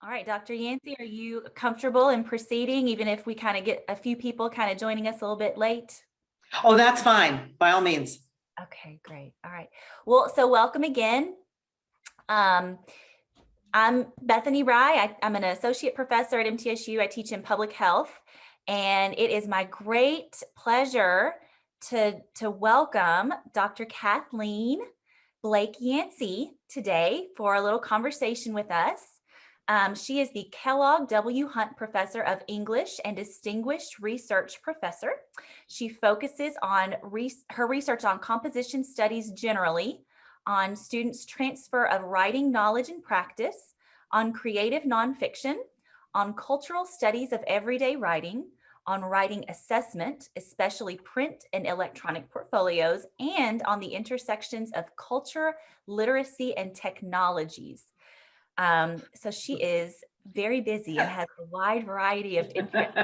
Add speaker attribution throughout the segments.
Speaker 1: All right, Dr. Yancey, are you comfortable in proceeding, even if we kind of get a few people kind of joining us a little bit late?
Speaker 2: Oh, that's fine, by all means.
Speaker 1: Okay, great. All right. Well, so welcome again. I'm Bethany Wrye. I'm an associate professor at MTSU. I teach in public health, and it is my great pleasure to welcome Dr. Kathleen Blake Yancey today for a little conversation with us. She is the Kellogg W. Hunt Professor of English and Distinguished Research Professor. She focuses on her research on composition studies generally, on students' transfer of writing knowledge and practice, on creative nonfiction, on cultural studies of everyday writing, on writing assessment, especially print and electronic portfolios, and on the intersections of culture, literacy, and technologies. So she is very busy and has a wide variety of interests.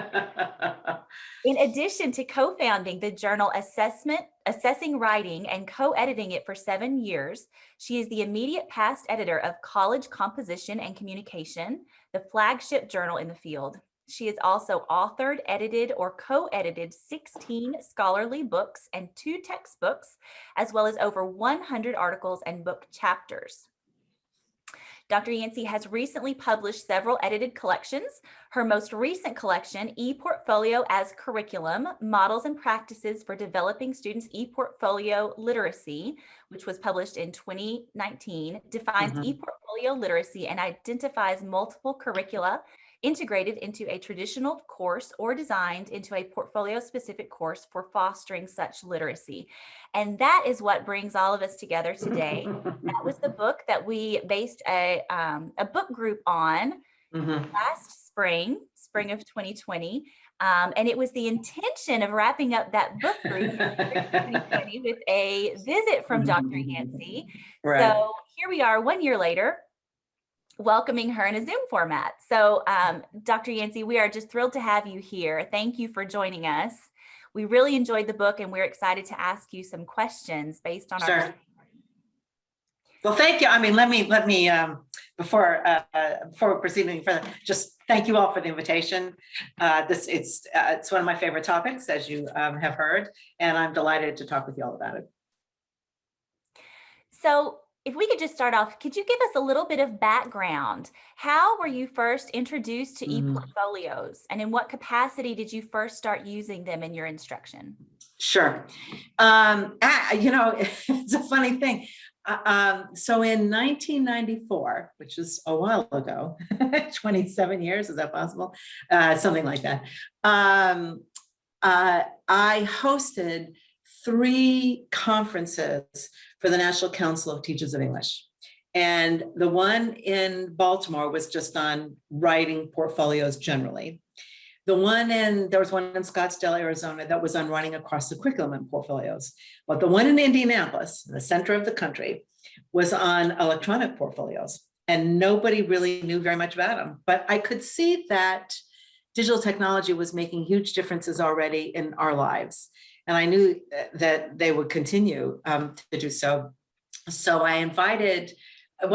Speaker 1: In addition to co-founding the journal Assessing Writing and co-editing it for 7 years, she is the immediate past editor of College Composition and Communication, the flagship journal in the field. She has also authored, edited, or co-edited 16 scholarly books and 2 textbooks, as well as over 100 articles and book chapters. Dr. Yancey has recently published several edited collections. Her most recent collection, ePortfolio as Curriculum, Models and Practices for Developing Students' ePortfolio Literacy, which was published in 2019, defines ePortfolio literacy and identifies multiple curricula integrated into a traditional course or designed into a portfolio-specific course for fostering such literacy. And that is what brings all of us together today. That was the book that we based a book group on last spring of 2020. And it was the intention of wrapping up that book group in 2020 with a visit from Dr. Yancey. Right. So here we are 1 year later, welcoming her in a Zoom format. So Dr. Yancey, we are just thrilled to have you here. Thank you for joining us. We really enjoyed the book and we're excited to ask you some questions based on our.
Speaker 2: Well, thank you. I mean, let me before proceeding further, just thank you all for the invitation. It's one of my favorite topics, as you have heard, and I'm delighted to talk with you all about it.
Speaker 1: So if we could just start off, could you give us a little bit of background? How were you first introduced to ePortfolios, and in what capacity did you first start using them in your instruction?
Speaker 2: Sure. It's a funny thing. So in 1994, which is a while ago, 27 years, is that possible? Something like that. I hosted 3 conferences for the National Council of Teachers of English. And the one in Baltimore was just on writing portfolios generally. There was one in Scottsdale, Arizona, that was on writing across the curriculum and portfolios. But the one in Indianapolis, in the center of the country, was on electronic portfolios. And nobody really knew very much about them. But I could see that digital technology was making huge differences already in our lives. And I knew that they would continue to do so. So what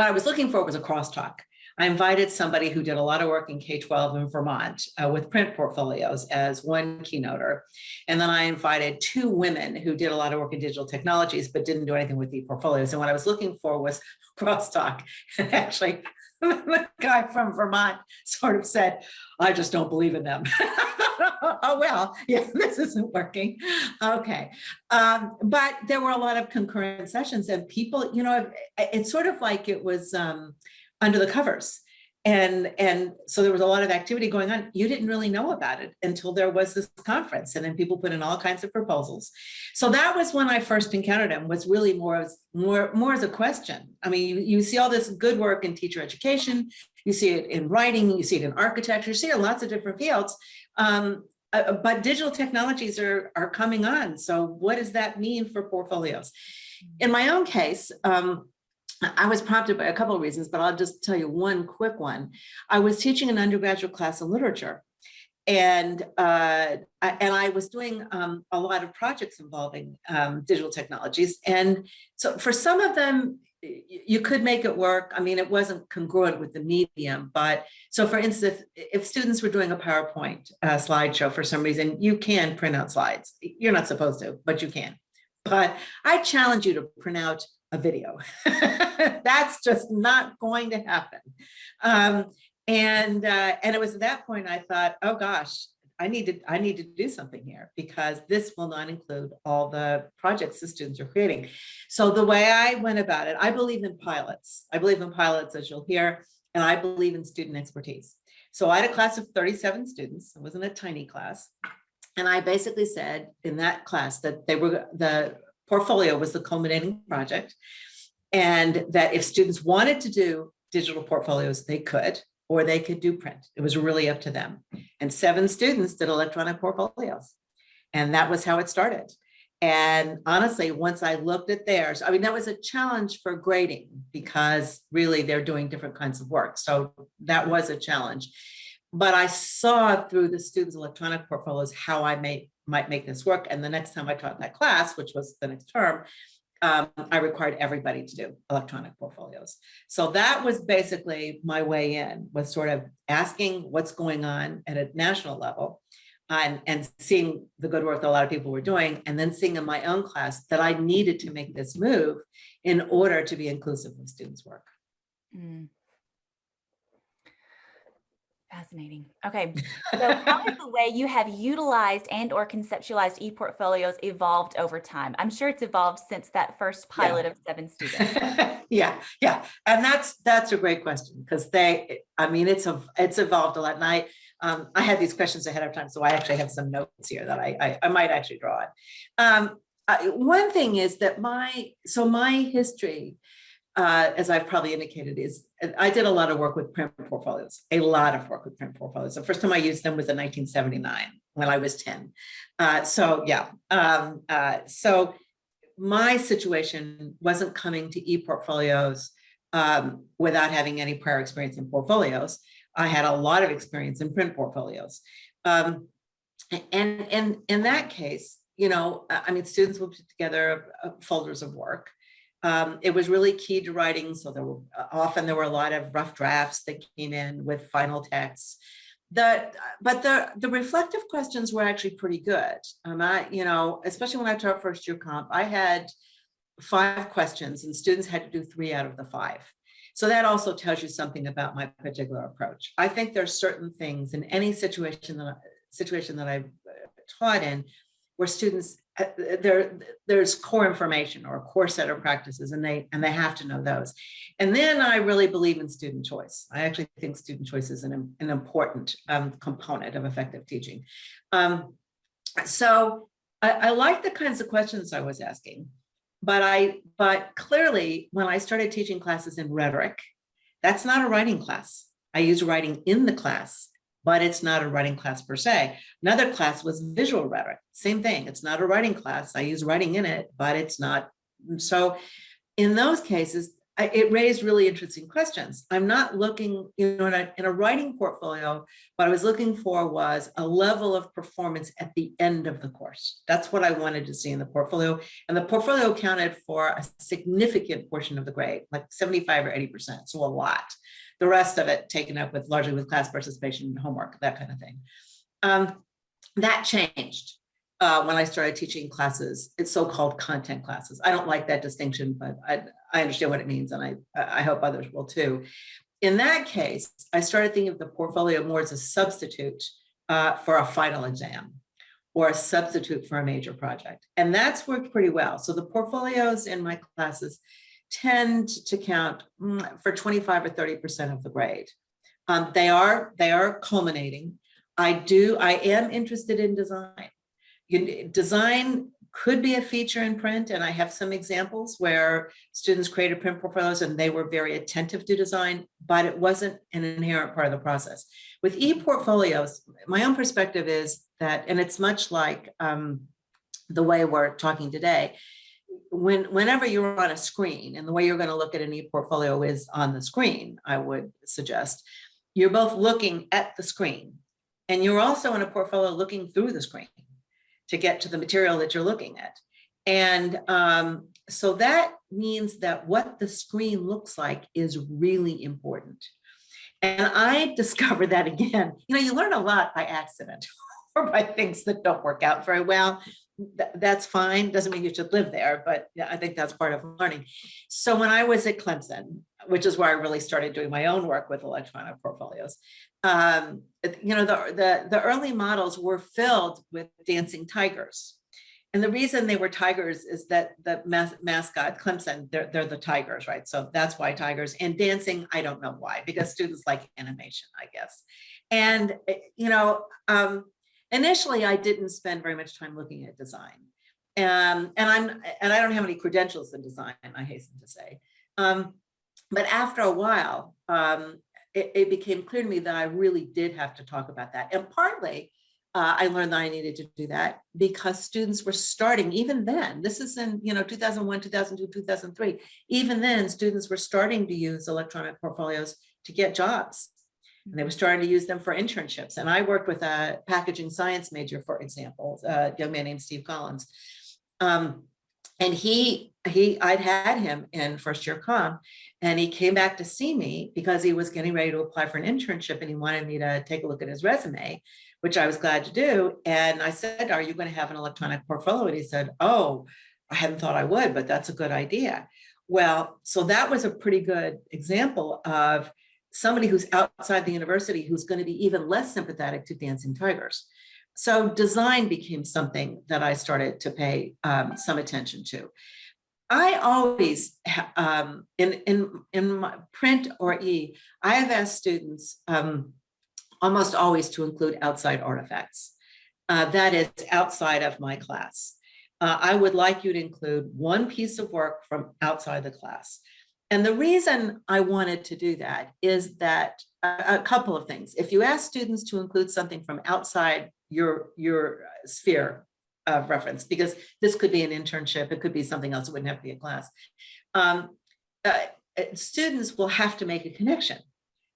Speaker 2: I was looking for was a crosstalk. I invited somebody who did a lot of work in K-12 in Vermont with print portfolios as one keynoter. And then I invited 2 women who did a lot of work in digital technologies, but didn't do anything with the portfolios. And what I was looking for was crosstalk. And actually, the guy from Vermont sort of said, I just don't believe in them. Oh, well, yeah, this isn't working. Okay. But there were a lot of concurrent sessions and people, it's sort of like it was under the covers. And so there was a lot of activity going on. You didn't really know about it until there was this conference, and then people put in all kinds of proposals. So that was when I first encountered them, was really more as a question. I mean, you see all this good work in teacher education, you see it in writing, you see it in architecture, you see it in lots of different fields. But digital technologies are coming on. So what does that mean for portfolios? In my own case, I was prompted by a couple of reasons, but I'll just tell you one quick one. I was teaching an undergraduate class in literature, and I was doing a lot of projects involving digital technologies. And so for some of them, you could make it work. I mean, it wasn't congruent with the medium, but so for instance, if students were doing a PowerPoint slideshow for some reason, you can print out slides. You're not supposed to, but you can. But I challenge you to print out a video. That's just not going to happen. And it was at that point I thought, oh gosh, I need to do something here, because this will not include all the projects the students are creating. So the way I went about it, I believe in pilots. I believe in pilots, as you'll hear, and I believe in student expertise. So I had a class of 37 students. It wasn't a tiny class. And I basically said in that class that the portfolio was the culminating project, and that if students wanted to do digital portfolios, they could, or they could do print. It was really up to them. And 7 students did electronic portfolios. And that was how it started. And honestly, once I looked at theirs, I mean, that was a challenge for grading, because really they're doing different kinds of work. So that was a challenge. But I saw through the students' electronic portfolios how I might make this work. And the next time I taught that class, which was the next term, I required everybody to do electronic portfolios. So that was basically my way in, was sort of asking what's going on at a national level, and seeing the good work that a lot of people were doing, and then seeing in my own class that I needed to make this move in order to be inclusive of students' work.
Speaker 1: Fascinating. Okay. So how has the way you have utilized and or conceptualized ePortfolios evolved over time? I'm sure it's evolved since that first pilot of 7 students.
Speaker 2: Yeah. And that's a great question, because it's evolved a lot. And I had these questions ahead of time, so I actually have some notes here that I might actually draw on. One thing is that my history, as I've probably indicated, is I did a lot of work with print portfolios, The first time I used them was in 1979 when I was 10. So my situation wasn't coming to ePortfolios without having any prior experience in portfolios. I had a lot of experience in print portfolios. And in that case, I mean, students will put together folders of work. It was really key to writing. So there were a lot of rough drafts that came in with final texts. But the reflective questions were actually pretty good. Especially when I taught first year comp, I had 5 questions and students had to do 3 out of the 5. So that also tells you something about my particular approach. I think there's certain things in any situation that I've taught in where students, there's core information or a core set of practices, and they have to know those. And then I really believe in student choice. I actually think student choice is an important component of effective teaching. So I like the kinds of questions I was asking, but clearly when I started teaching classes in rhetoric, that's not a writing class. I use writing in the class, but it's not a writing class per se. Another class was visual rhetoric. Same thing. It's not a writing class. I use writing in it, but it's not. So in those cases, it raised really interesting questions. I'm not looking, in a writing portfolio, what I was looking for was a level of performance at the end of the course. That's what I wanted to see in the portfolio. And the portfolio accounted for a significant portion of the grade, like 75 or 80%, so a lot. The rest of it taken up largely with class participation, homework, that kind of thing. That changed when I started teaching classes. It's so-called content classes. I don't like that distinction, but I understand what it means, and I hope others will too. In that case, I started thinking of the portfolio more as a substitute for a final exam or a substitute for a major project. And that's worked pretty well. So the portfolios in my classes tend to count for 25 or 30% of the grade. They are culminating. I am interested in design. Design could be a feature in print, and I have some examples where students created print portfolios and they were very attentive to design, but it wasn't an inherent part of the process. With ePortfolios, my own perspective is that, and it's much like the way we're talking today, whenever you're on a screen, and the way you're going to look at an ePortfolio is on the screen, I would suggest, you're both looking at the screen, and you're also in a portfolio looking through the screen to get to the material that you're looking at. And so that means that what the screen looks like is really important. And I discovered that again, you learn a lot by accident or by things that don't work out very well. That's fine. Doesn't mean you should live there, but I think that's part of learning. So when I was at Clemson, which is where I really started doing my own work with electronic portfolios, the early models were filled with dancing tigers. And the reason they were tigers is that the mascot, Clemson, they're the tigers, right? So that's why tigers. And dancing, I don't know why, because students like animation, I guess. And, initially I didn't spend very much time looking at design. And I don't have any credentials in design, I hasten to say. But after a while, it became clear to me that I really did have to talk about that. And partly, I learned that I needed to do that because students were starting, even then, this is in 2001, 2002, 2003, even then students were starting to use electronic portfolios to get jobs. And they were starting to use them for internships. And I worked with a packaging science major, for example, a young man named Steve Collins. And I'd had him in first year comm, and he came back to see me because he was getting ready to apply for an internship and he wanted me to take a look at his resume, which I was glad to do. And I said, "Are you going to have an electronic portfolio?" And he said, "Oh, I hadn't thought I would, but that's a good idea." Well, so that was a pretty good example of somebody who's outside the university who's going to be even less sympathetic to dancing tigers. So design became something that I started to pay some attention to. I always, in my print or I have asked students almost always to include outside artifacts. That is outside of my class. I would like you to include one piece of work from outside the class. And the reason I wanted to do that is that a couple of things. If you ask students to include something from outside your sphere of reference, because this could be an internship, it could be something else, it wouldn't have to be a class. Students will have to make a connection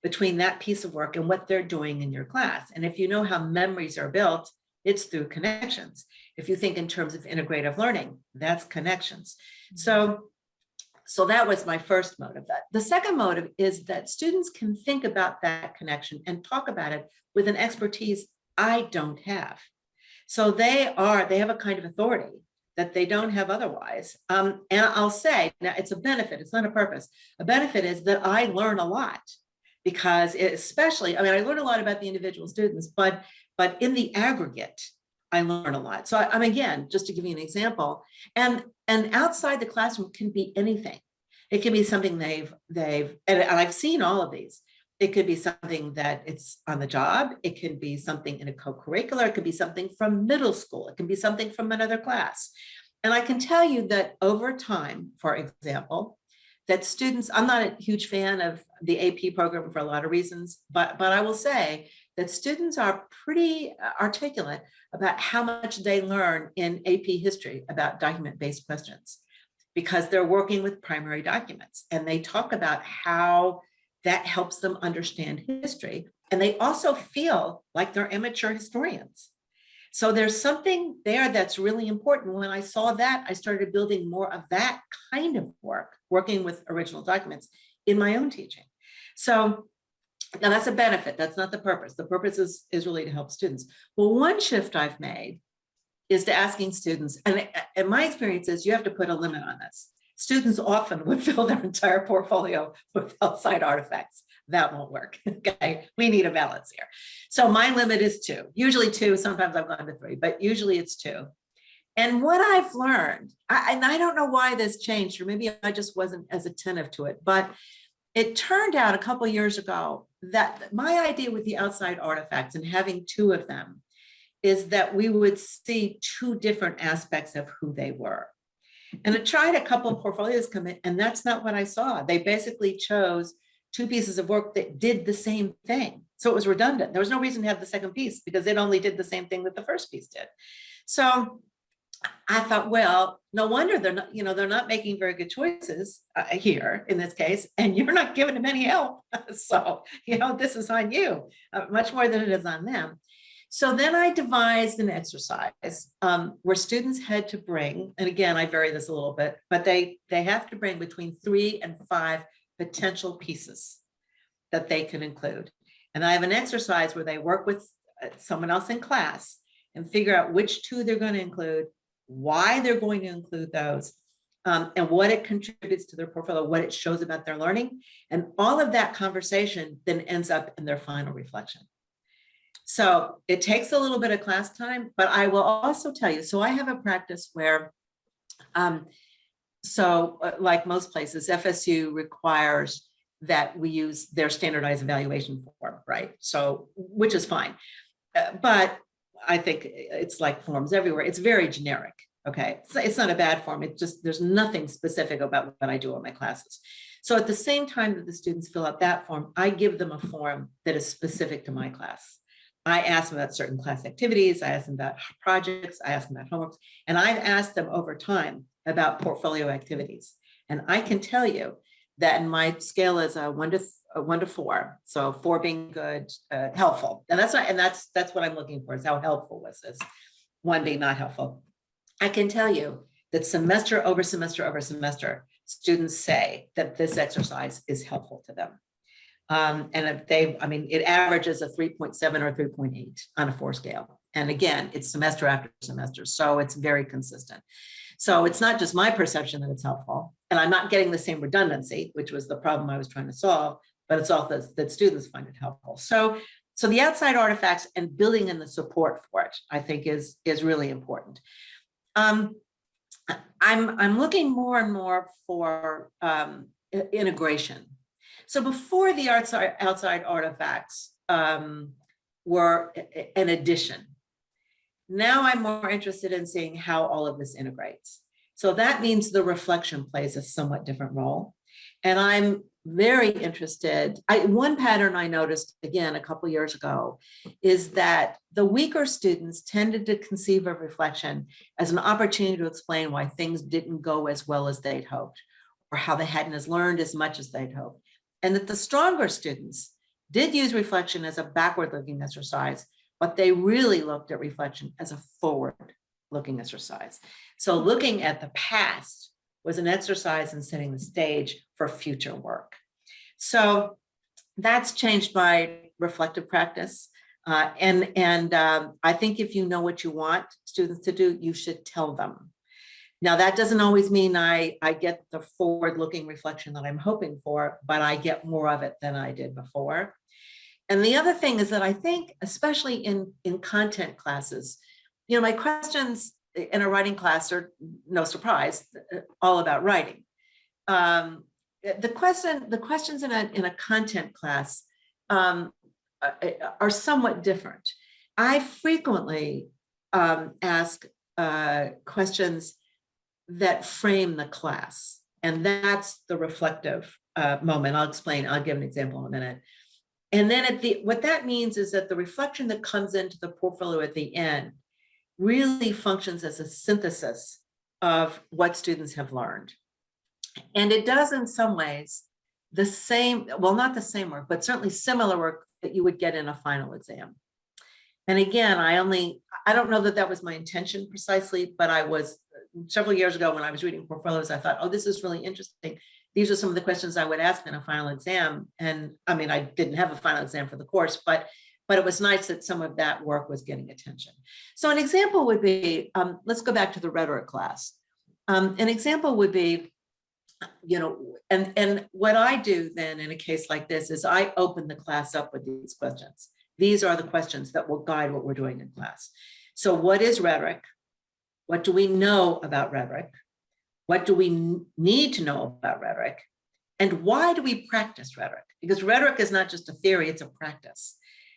Speaker 2: between that piece of work and what they're doing in your class. And if you know how memories are built, it's through connections. If you think in terms of integrative learning, that's connections. So that was my first motive. The second motive is that students can think about that connection and talk about it with an expertise I don't have. So they have a kind of authority that they don't have otherwise. And I'll say, now it's a benefit, it's not a purpose. A benefit is that I learn a lot because especially, I learn a lot about the individual students, but in the aggregate, I learn a lot. So I'm again, just to give you an example, and outside the classroom can be anything. It can be something and I've seen all of these. It could be something that it's on the job. It can be something in a co-curricular. It could be something from middle school. It can be something from another class. And I can tell you that over time, for example, that students, I'm not a huge fan of the AP program for a lot of reasons, but I will say that students are pretty articulate about how much they learn in AP history about document-based questions, because they're working with primary documents and they talk about how that helps them understand history. And they also feel like they're amateur historians. So there's something there that's really important. When I saw that, I started building more of that kind of work, working with original documents in my own teaching. So now that's a benefit. That's not the purpose. The purpose is really to help students. Well, one shift I've made is to asking students, and my experience is you have to put a limit on this. Students often would fill their entire portfolio with outside artifacts. That won't work. Okay, we need a balance here. So my limit is 2, usually 2. Sometimes I've gone to 3, but usually it's 2. And what I've learned, and I don't know why this changed, or maybe I just wasn't as attentive to it, but it turned out a couple of years ago that my idea with the outside artifacts and having 2 of them is that we would see 2 different aspects of who they were. And I tried a couple of portfolios come in, and that's not what I saw. They basically chose 2 pieces of work that did the same thing. So it was redundant. There was no reason to have the second piece because it only did the same thing that the first piece did. So I thought, well, no wonder they're not making very good choices here in this case, and you're not giving them any help. So, this is on you, much more than it is on them. So then I devised an exercise where students had to bring, and again, I vary this a little bit, but they have to bring between 3 and 5 potential pieces that they can include. And I have an exercise where they work with someone else in class and figure out which 2 they're going to include, why they're going to include those, and what it contributes to their portfolio, what it shows about their learning. And all of that conversation then ends up in their final reflection. So it takes a little bit of class time, but I will also tell you, so I have a practice where, like most places, FSU requires that we use their standardized evaluation form, right? So, which is fine. But I think it's like forms everywhere. It's very generic, okay? It's not a bad form. It just, there's nothing specific about what I do in my classes. So at the same time that the students fill out that form, I give them a form that is specific to my class. I ask them about certain class activities. I ask them about projects. I ask them about homeworks. And I've asked them over time about portfolio activities. And I can tell you that in my scale is a 1 to 4. So 4 being good, helpful. And that's what I'm looking for, is how helpful was this? 1 being not helpful. I can tell you that semester over semester over semester, students say that this exercise is helpful to them. And if it averages a 3.7 or 3.8 on a 4 scale. And again, it's semester after semester, so it's very consistent. So it's not just my perception that it's helpful, and I'm not getting the same redundancy, which was the problem I was trying to solve, but it's also that students find it helpful. So the outside artifacts and building in the support for it, I think is really important. I'm looking more and more for integration. So before the outside artifacts were an addition, now I'm more interested in seeing how all of this integrates. So that means the reflection plays a somewhat different role. And I'm very interested. One pattern I noticed, again, a couple of years ago, is that the weaker students tended to conceive of reflection as an opportunity to explain why things didn't go as well as they'd hoped, or how they hadn't learned as much as they'd hoped. And that the stronger students did use reflection as a backward-looking exercise, but they really looked at reflection as a forward-looking exercise. So looking at the past was an exercise in setting the stage for future work. So that's changed by reflective practice. I think if you know what you want students to do, you should tell them. Now, that doesn't always mean I get the forward-looking reflection that I'm hoping for, but I get more of it than I did before. And the other thing is that I think, especially in content classes, my questions in a writing class are, no surprise, all about writing. The questions in a content class are somewhat different. I frequently ask questions that frame the class, and that's the reflective moment. I'll explain. I'll give an example in a minute. And then what that means is that the reflection that comes into the portfolio at the end really functions as a synthesis of what students have learned. And it does in some ways the same, well, not the same work, but certainly similar work that you would get in a final exam. And again, I don't know that that was my intention precisely, but I was several years ago when I was reading portfolios, I thought, oh, this is really interesting. These are some of the questions I would ask in a final exam. And I mean, I didn't have a final exam for the course, but it was nice that some of that work was getting attention. So an example would be, let's go back to the rhetoric class. An example would be, and what I do then in a case like this is I open the class up with these questions. These are the questions that will guide what we're doing in class. So what is rhetoric? What do we know about rhetoric? What do we need to know about rhetoric? And why do we practice rhetoric? Because rhetoric is not just a theory, it's a practice.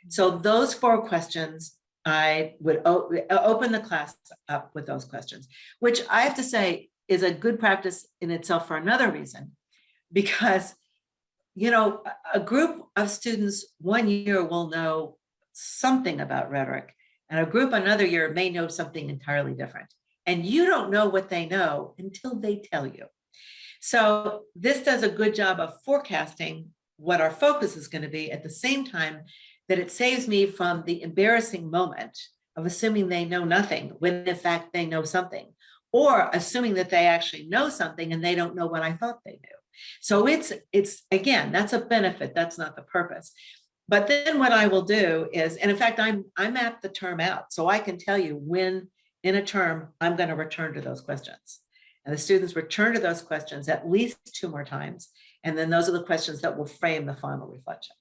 Speaker 2: So those 4 questions, I would open the class up with those questions, which I have to say is a good practice in itself for another reason, because a group of students 1 year will know something about rhetoric, and a group another year may know something entirely different. And you don't know what they know until they tell you. So this does a good job of forecasting what our focus is going to be, at the same time that it saves me from the embarrassing moment of assuming they know nothing when in fact they know something, or assuming that they actually know something and they don't know what I thought they knew. So it's again, that's a benefit, that's not the purpose. But then what I will do is, and in fact, I map the term out, so I can tell you when in a term I'm going to return to those questions. And the students return to those questions at least 2 more times. And then those are the questions that will frame the final reflection.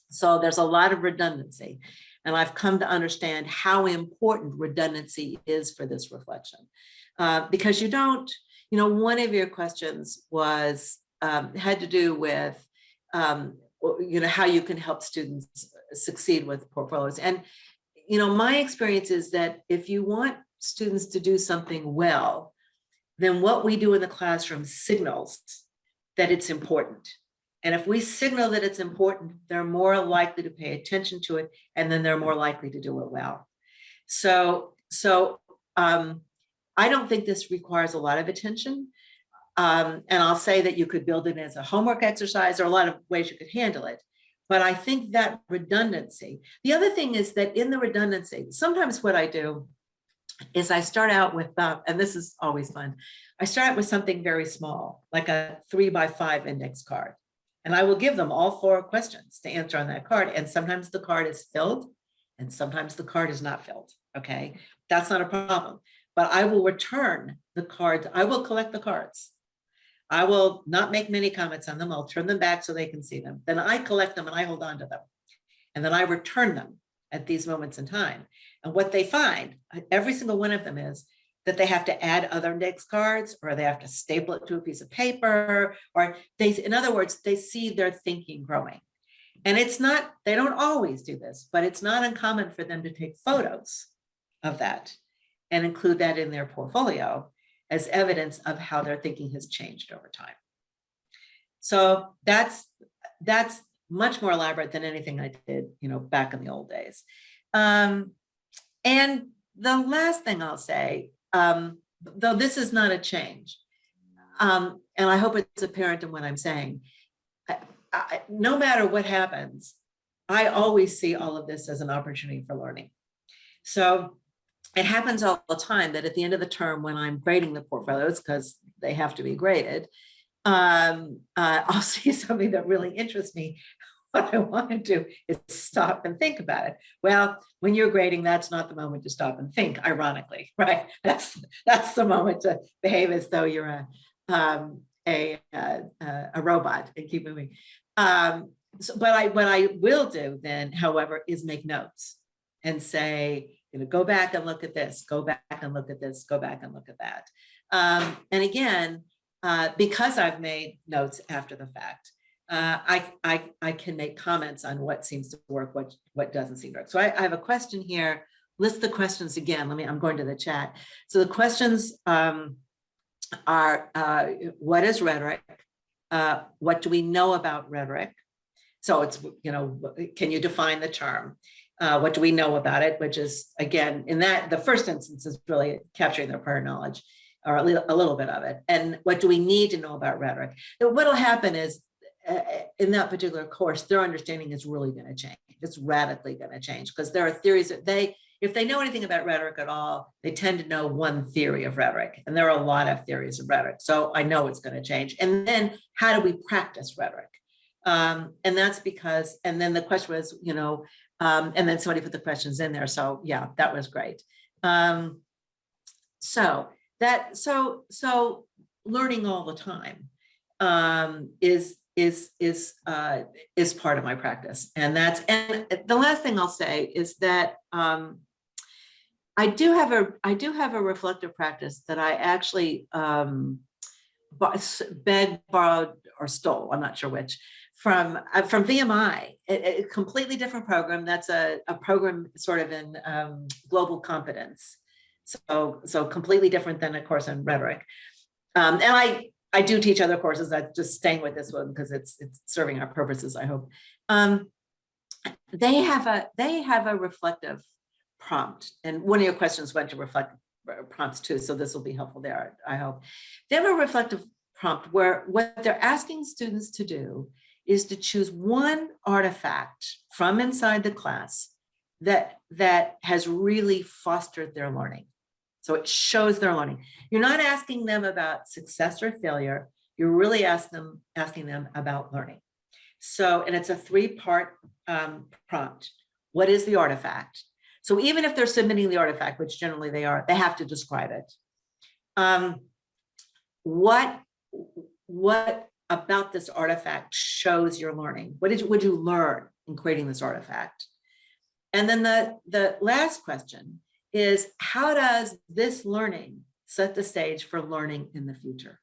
Speaker 2: So there's a lot of redundancy. And I've come to understand how important redundancy is for this reflection. Because you don't, one of your questions was, had to do with, how you can help students succeed with portfolios. And, my experience is that if you want students to do something well, then what we do in the classroom signals that it's important. And if we signal that it's important, they're more likely to pay attention to it, and then they're more likely to do it well. So I don't think this requires a lot of attention. And I'll say that you could build it as a homework exercise. There are a lot of ways you could handle it. But I think that redundancy, the other thing is that in the redundancy, sometimes what I do is I start out with, and this is always fun, I start out with something very small, like a 3x5 index card. And I will give them all 4 questions to answer on that card. And sometimes the card is filled and sometimes the card is not filled. Okay, that's not a problem. But I will return the cards. I will collect the cards. I will not make many comments on them. I'll turn them back so they can see them. Then I collect them and I hold on to them. And then I return them at these moments in time. And what they find, every single one of them, is that they have to add other index cards, or they have to staple it to a piece of paper, or in other words, they see their thinking growing. And it's not, they don't always do this, but it's not uncommon for them to take photos of that and include that in their portfolio as evidence of how their thinking has changed over time. So that's much more elaborate than anything I did, back in the old days. And the last thing I'll say, though this is not a change, and I hope it's apparent in what I'm saying, no matter what happens, I always see all of this as an opportunity for learning. So it happens all the time that at the end of the term, when I'm grading the portfolios, because they have to be graded, I'll see something that really interests me. What I want to do is stop and think about it. Well, when you're grading, that's not the moment to stop and think, ironically, right? That's the moment to behave as though you're a robot and keep moving. But what I will do then, however, is make notes and say, go back and look at this, go back and look at this, go back and look at that. And again, because I've made notes after the fact, I can make comments on what seems to work, what doesn't seem to work. So I have a question here. List the questions again. I'm going to the chat. So the questions are, what is rhetoric? What do we know about rhetoric? So it's, can you define the term? What do we know about it? Which is, again, in that, the first instance is really capturing their prior knowledge, or a little bit of it. And what do we need to know about rhetoric? What'll happen is, in that particular course, their understanding is really going to change. It's radically going to change, because there are theories that if they know anything about rhetoric at all, they tend to know one theory of rhetoric. And there are a lot of theories of rhetoric. So I know it's going to change. And then how do we practice rhetoric? And that's because, and then the question was, and then somebody put the questions in there. So yeah, that was great. So learning all the time is part of my practice. And the last thing I'll say is that I do have a reflective practice that I actually begged, borrowed, or stole, I'm not sure which, from VMI, a completely different program. That's a program sort of in global competence. So completely different than a course in rhetoric. And I do teach other courses. I'm just staying with this one because it's serving our purposes, I hope. They have a reflective prompt, and one of your questions went to reflective prompts too, so this will be helpful there, I hope. They have a reflective prompt where what they're asking students to do is to choose one artifact from inside the class that has really fostered their learning. So it shows their learning. You're not asking them about success or failure. You're really asking them about learning. So, and it's a 3-part prompt. What is the artifact? So even if they're submitting the artifact, which generally they are, they have to describe it. What about this artifact shows your learning? Would you learn in creating this artifact? And then the last question is, how does this learning set the stage for learning in the future?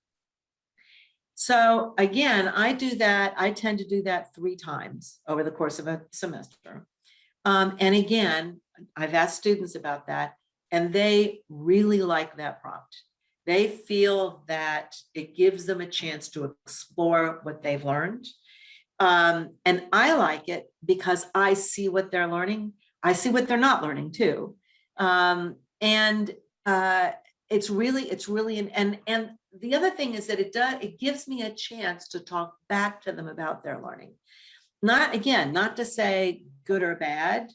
Speaker 2: So again, I tend to do that 3 times over the course of a semester. And again, I've asked students about that, and they really like that prompt. They feel that it gives them a chance to explore what they've learned. And I like it because I see what they're learning. I see what they're not learning too. It's really, and the other thing is that it gives me a chance to talk back to them about their learning. Not to say good or bad,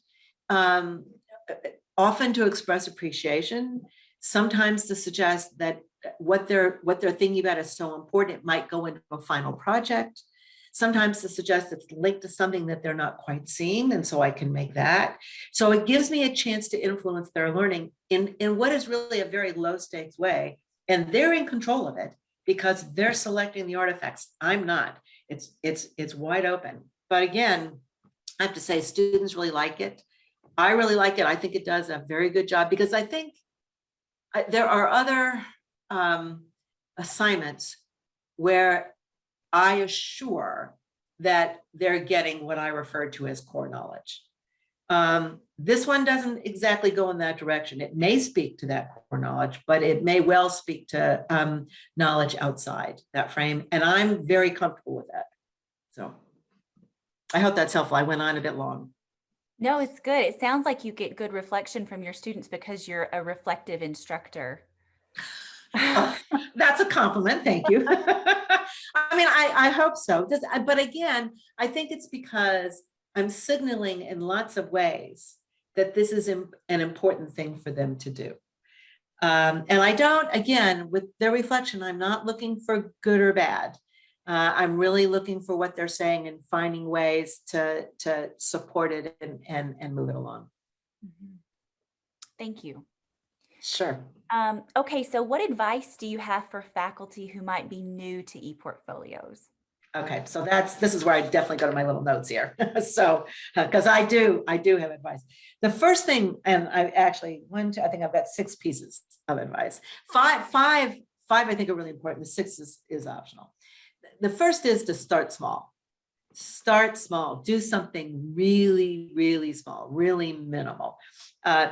Speaker 2: often to express appreciation, sometimes to suggest that what they're thinking about is so important, it might go into a final project. Sometimes to suggest it's linked to something that they're not quite seeing, and so I can make that. So it gives me a chance to influence their learning in what is really a very low stakes way. And they're in control of it because they're selecting the artifacts. I'm not. It's wide open. But again, I have to say students really like it. I really like it. I think it does a very good job because I think there are other assignments where I assure that they're getting what I refer to as core knowledge. This one doesn't exactly go in that direction. It may speak to that core knowledge, but it may well speak to knowledge outside that frame. And I'm very comfortable with that. So I hope that's helpful. I went on a bit long.
Speaker 1: No, it's good. It sounds like you get good reflection from your students because you're a reflective instructor.
Speaker 2: Oh, that's a compliment. Thank you. I mean, I hope so. But again, I think it's because I'm signaling in lots of ways that this is an important thing for them to do. And I don't, again, with their reflection, I'm not looking for good or bad. I'm really looking for what they're saying and finding ways to support it and move it along.
Speaker 1: Mm-hmm. Thank you.
Speaker 2: Sure.
Speaker 1: Okay, so what advice do you have for faculty who might be new to ePortfolios?
Speaker 2: Okay, so this is where I definitely go to my little notes here. So, because I do have advice. The first thing, and I actually I think I've got 6 pieces of advice. Five I think are really important. The 6 is optional. The first is to start small. Start small. Do something really, really small, really minimal.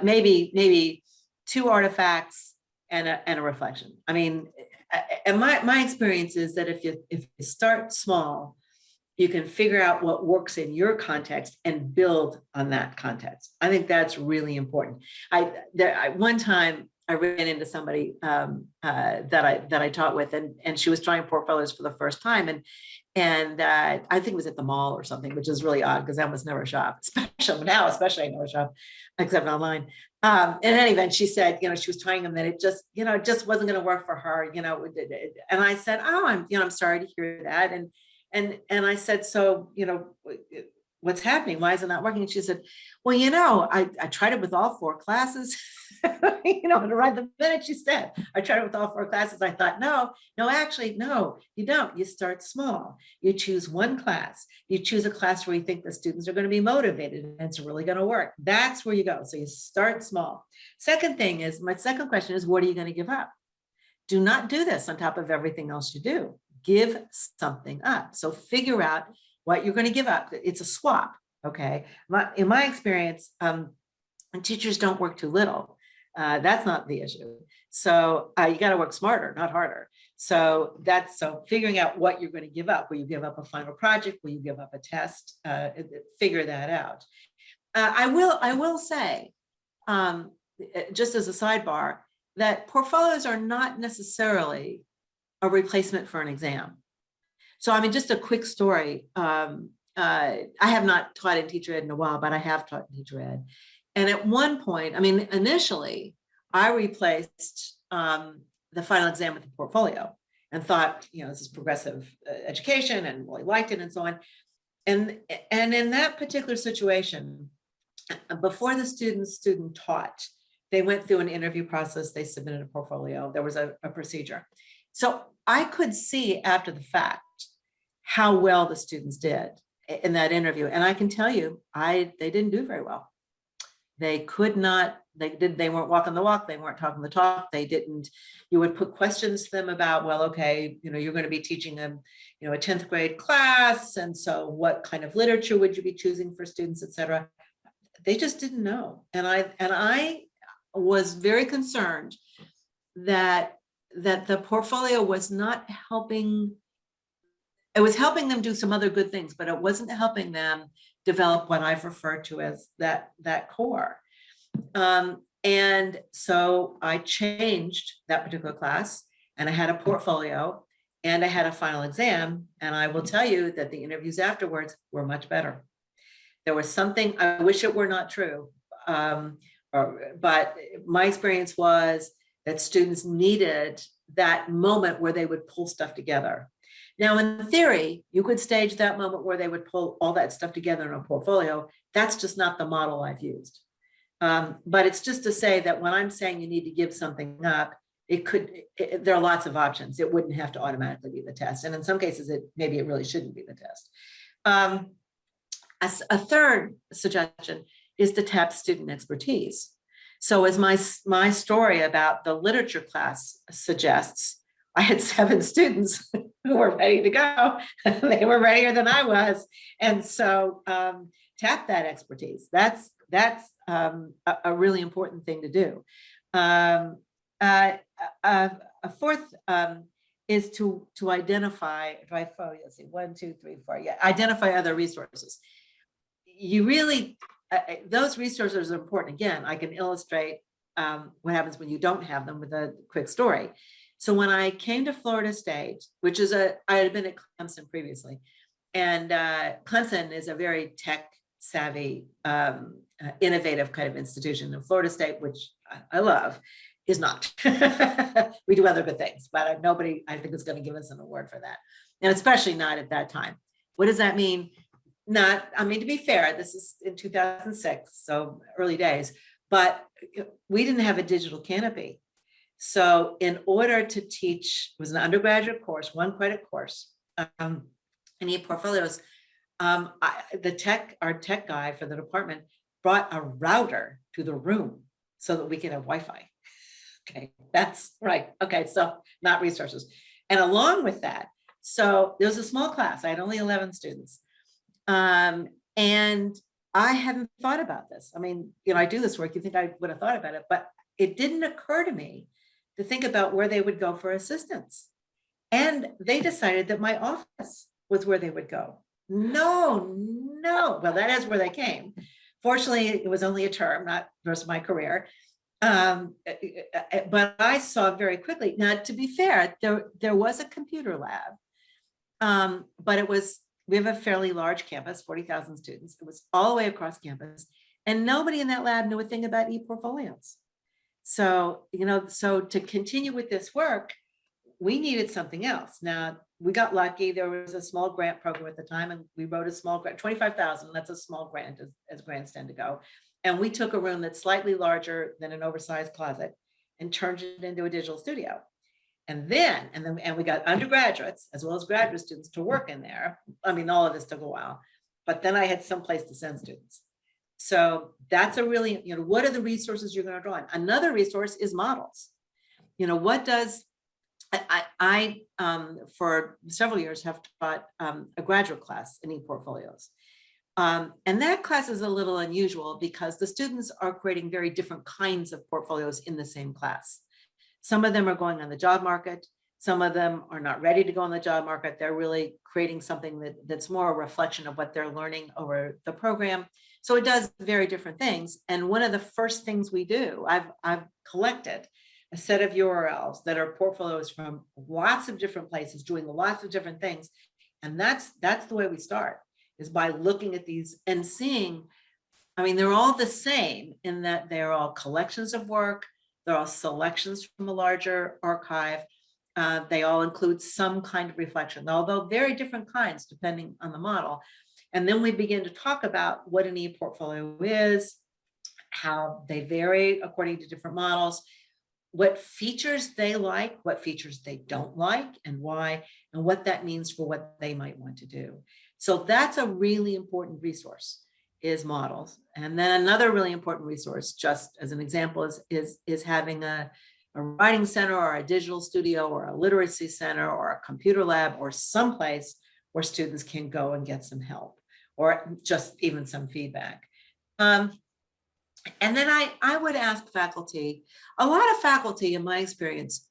Speaker 2: Maybe 2 artifacts and a reflection. I mean, and my experience is that if you start small, you can figure out what works in your context and build on that context. I think that's really important. One time I ran into somebody that I taught with, and she was trying portfolios for the first time, and I think it was at the mall or something, which is really odd because I almost never shop, especially I never shop except online. In any event, she said, she was trying them that it just wasn't going to work for her, and I said, oh, I'm sorry to hear that. And I said, so, what's happening? Why is it not working? And she said, well, I tried it with all 4 classes, and right the minute she said, I tried it with all 4 classes, I thought, no, actually, no, you don't. You start small. You choose one class. You choose a class where you think the students are going to be motivated and it's really going to work. That's where you go. So you start small. My second question is, what are you going to give up? Do not do this on top of everything else you do. Give something up. So figure out what you're going to give up. It's a swap. Okay. In my experience, teachers don't work too little. That's not the issue. So you got to work smarter, not harder. So figuring out what you're going to give up. Will you give up a final project? Will you give up a test? Figure that out. I will say, just as a sidebar, that portfolios are not necessarily a replacement for an exam. So, I mean, just a quick story. I have not taught in teacher ed in a while, but I have taught in teacher ed. And at one point, I mean, initially, I replaced the final exam with the portfolio and thought, this is progressive education and really liked it and so on. And in that particular situation, before the student taught, they went through an interview process, they submitted a portfolio, there was a procedure. So I could see after the fact how well the students did in that interview. And I can tell you, they didn't do very well. They could not, they weren't walking the walk, they weren't talking the talk, you would put questions to them about, well, okay, you're going to be teaching a 10th grade class. And so what kind of literature would you be choosing for students, et cetera? They just didn't know. And I was very concerned that the portfolio was not helping. It was helping them do some other good things, but it wasn't helping them develop what I've referred to as that core. And so I changed that particular class, and I had a portfolio and I had a final exam. And I will tell you that the interviews afterwards were much better. There was something, I wish it were not true, but my experience was that students needed that moment where they would pull stuff together. Now, in theory, you could stage that moment where they would pull all that stuff together in a portfolio. That's just not the model I've used. But it's just to say that when I'm saying you need to give something up, there are lots of options. It wouldn't have to automatically be the test. And in some cases, maybe it really shouldn't be the test. A third suggestion is to tap student expertise. So as my story about the literature class suggests, I had 7 students who were ready to go. They were readier than I was. And so tap that expertise. That's a really important thing to do. A fourth is to identify, let's see, 1, 2, 3, 4, identify other resources. You really, those resources are important. Again, I can illustrate what happens when you don't have them with a quick story. So when I came to Florida State, which is I had been at Clemson previously, and Clemson is a very tech savvy, innovative kind of institution. And Florida State, which I love, is not. We do other good things, but nobody, I think, is going to give us an award for that. And especially not at that time. What does that mean? To be fair, this is in 2006, so early days, but we didn't have a digital canopy. So in order to teach, it was an undergraduate course, 1 credit course, in ePortfolios, our tech guy for the department brought a router to the room so that we could have Wi-Fi. Okay, that's right. Okay, so not resources. And along with that, so there was a small class. I had only 11 students. And I hadn't thought about this. I mean, I do this work, you think I would have thought about it, but it didn't occur to me to think about where they would go for assistance. And they decided that my office was where they would go. No. Well, that is where they came. Fortunately, it was only a term, not the rest of my career. But I saw very quickly. Now, to be fair, there was a computer lab, but we have a fairly large campus, 40,000 students. It was all the way across campus, and nobody in that lab knew a thing about ePortfolios. So, so to continue with this work, we needed something else. Now, we got lucky. There was a small grant program at the time, and we wrote a small grant, 25,000. That's a small grant, as grants tend to go. And we took a room that's slightly larger than an oversized closet and turned it into a digital studio. And we got undergraduates as well as graduate students to work in there. I mean, all of this took a while, but then I had some place to send students. So that's a really, what are the resources you're going to draw on? Another resource is models. What does, I for several years have taught a graduate class in ePortfolios. And that class is a little unusual because the students are creating very different kinds of portfolios in the same class. Some of them are going on the job market. Some of them are not ready to go on the job market. They're really creating something that's more a reflection of what they're learning over the program. So it does very different things. And one of the first things we do, I've collected a set of URLs that are portfolios from lots of different places doing lots of different things. And that's the way we start, is by looking at these and seeing, I mean, they're all the same in that they're all collections of work. They're all selections from a larger archive. They all include some kind of reflection, although very different kinds depending on the model. And then we begin to talk about what an ePortfolio is, how they vary according to different models, what features they like, what features they don't like, and why, and what that means for what they might want to do. So that's a really important resource, is models. And then another really important resource, just as an example, is having a writing center or a digital studio or a literacy center or a computer lab or someplace where students can go and get some help or just even some feedback. And then I would ask faculty, a lot of faculty in my experience,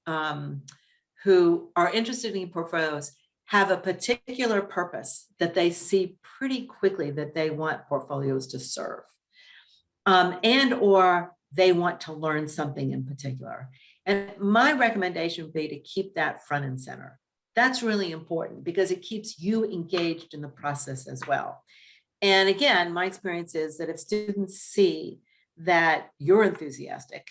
Speaker 2: who are interested in portfolios have a particular purpose that they see pretty quickly that they want portfolios to serve, and or they want to learn something in particular. And my recommendation would be to keep that front and center. That's really important because it keeps you engaged in the process as well. And again, my experience is that if students see that you're enthusiastic,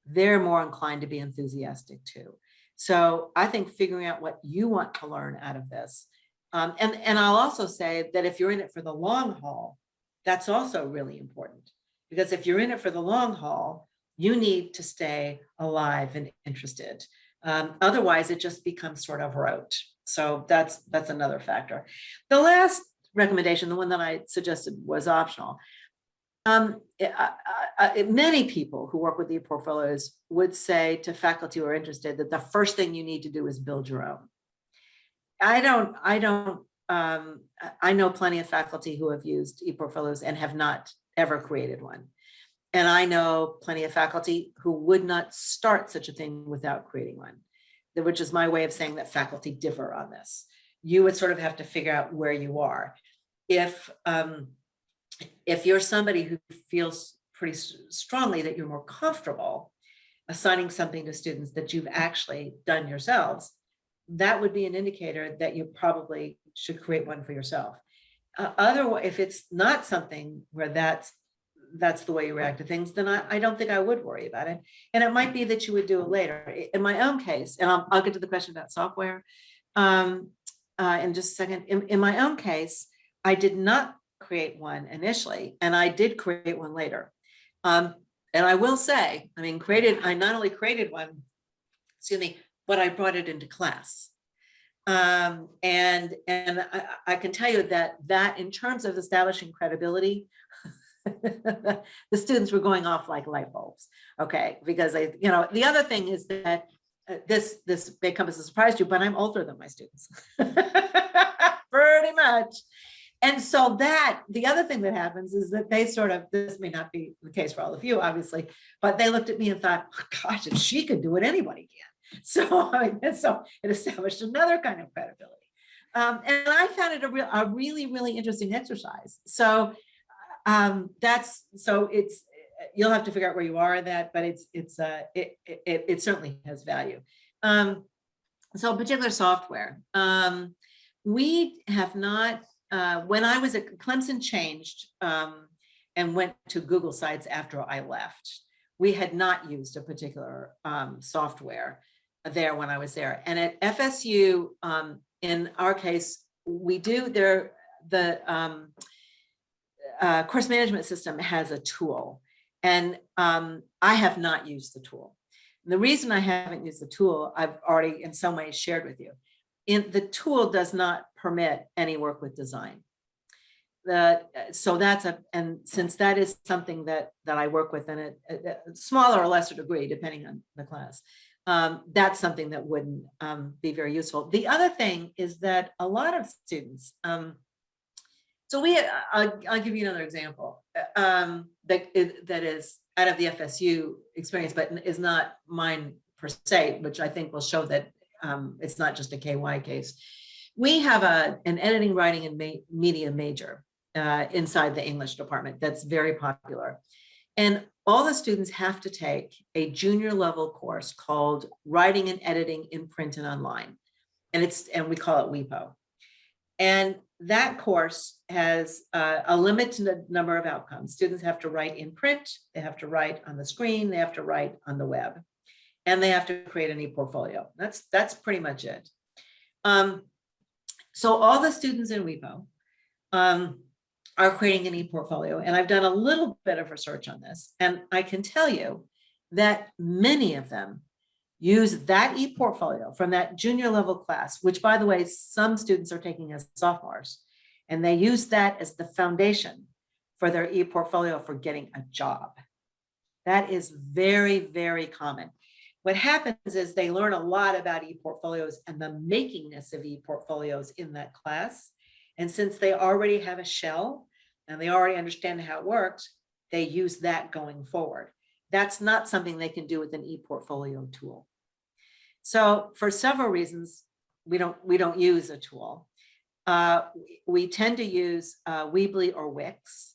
Speaker 2: they're more inclined to be enthusiastic too. So I think figuring out what you want to learn out of this. And I'll also say that if you're in it for the long haul, that's also really important, because if you're in it for the long haul, you need to stay alive and interested. Otherwise, it just becomes sort of rote. So that's another factor. The last recommendation, the one that I suggested, was optional. Many people who work with the portfolios would say to faculty who are interested that the first thing you need to do is build your own. I know plenty of faculty who have used ePortfolios and have not ever created one. And I know plenty of faculty who would not start such a thing without creating one, which is my way of saying that faculty differ on this. You would sort of have to figure out where you are. If you're somebody who feels pretty strongly that you're more comfortable assigning something to students that you've actually done yourselves, that would be an indicator that you probably should create one for yourself. Otherwise, if it's not something where that's the way you react to things, then I don't think I would worry about it. And it might be that you would do it later. In my own case, and I'll get to the question about software in just a second. In my own case, I did not create one initially, and I did create one later. And I will say, I not only created one, but I brought it into class. And I can tell you that in terms of establishing credibility, the students were going off like light bulbs. Okay, because the other thing is that this may come as a surprise to you, but I'm older than my students, pretty much. And so the other thing that happens is that they this may not be the case for all of you, obviously, but they looked at me and thought, oh, gosh, if she could do it, anybody can. So it established another kind of credibility. And I found it a really, really interesting exercise. So you'll have to figure out where you are in that, but it certainly has value. So particular software, we have not. When I was at Clemson, changed and went to Google Sites after I left. We had not used a particular software there when I was there. And at FSU, in our case, we do the course management system has a tool, and I have not used the tool. And the reason I haven't used the tool, I've already in some ways shared with you. The tool does not permit any work with design. And since that is something that I work with in a smaller or lesser degree, depending on the class, that's something that wouldn't be very useful. The other thing is that a lot of students, I'll give you another example that is out of the FSU experience, but is not mine per se, which I think will show that it's not just a KY case. We have an editing, writing, and media major inside the English department that's very popular. And all the students have to take a junior level course called Writing and Editing in Print and Online. And we call it WEPO. And that course has a limited number of outcomes. Students have to write in print, they have to write on the screen, they have to write on the web, and they have to create an ePortfolio. That's pretty much it. So all the students in WePo are creating an ePortfolio, and I've done a little bit of research on this, and I can tell you that many of them use that ePortfolio from that junior level class, which, by the way, some students are taking as sophomores, and they use that as the foundation for their ePortfolio for getting a job. That is very, very common. What happens is they learn a lot about ePortfolios and the makingness of ePortfolios in that class. And since they already have a shell and they already understand how it works, they use that going forward. That's not something they can do with an ePortfolio tool. So for several reasons, we don't use a tool. We tend to use Weebly or Wix.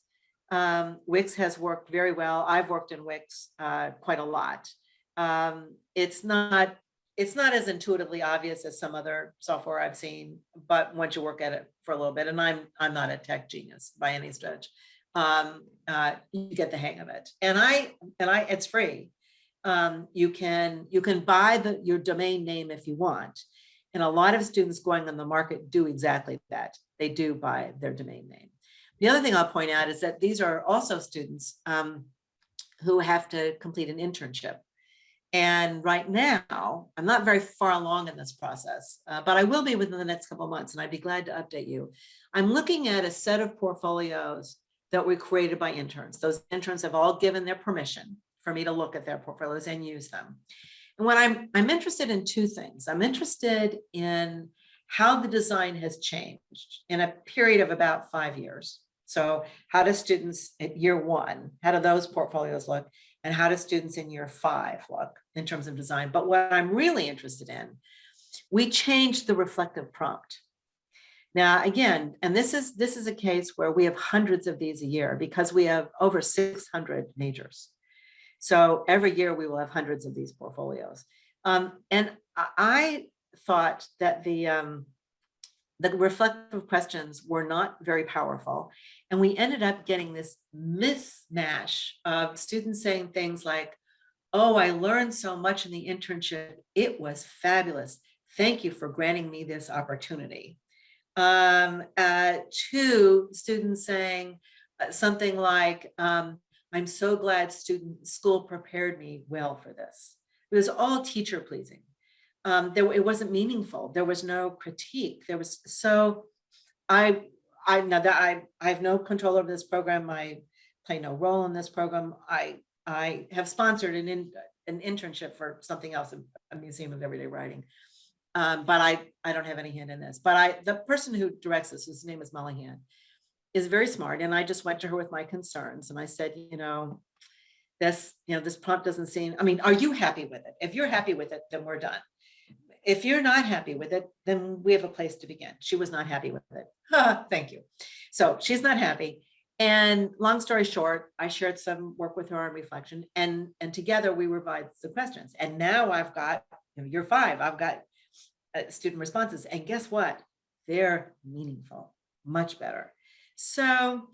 Speaker 2: Wix has worked very well. I've worked in Wix quite a lot. It's not as intuitively obvious as some other software I've seen, but once you work at it for a little bit, and I'm not a tech genius by any stretch, you get the hang of it. And it's free. You can buy your domain name if you want. And a lot of students going on the market do exactly that. They do buy their domain name. The other thing I'll point out is that these are also students who have to complete an internship. And right now, I'm not very far along in this process, but I will be within the next couple of months, and I'd be glad to update you. I'm looking at a set of portfolios that were created by interns. Those interns have all given their permission for me to look at their portfolios and use them. And what I'm interested in two things. I'm interested in how the design has changed in a period of about 5 years. So how do students at year one, how do those portfolios look? And how do students in year 5 look in terms of design? But what I'm really interested in, we changed the reflective prompt. Now, again, and this is a case where we have hundreds of these a year because we have over 600 majors. So every year we will have hundreds of these portfolios. And I thought that the reflective questions were not very powerful. And we ended up getting this mismatch of students saying things like, oh, I learned so much in the internship. It was fabulous. Thank you for granting me this opportunity. To students saying something like, I'm so glad school prepared me well for this. It was all teacher pleasing. It wasn't meaningful. There was no critique. I have no control over this program. I play no role in this program. I have sponsored an internship for something else, a museum of everyday writing. But I don't have any hand in this. But the person who directs this, his name is Mullihan, is very smart. And I just went to her with my concerns. And I said, this prompt doesn't seem, are you happy with it? If you're happy with it, then we're done. If you're not happy with it, then we have a place to begin. She was not happy with it. Thank you. So she's not happy. And long story short, I shared some work with her on reflection, and together we revised the questions. And now I've got, year 5, I've got student responses. And guess what? They're meaningful, much better. So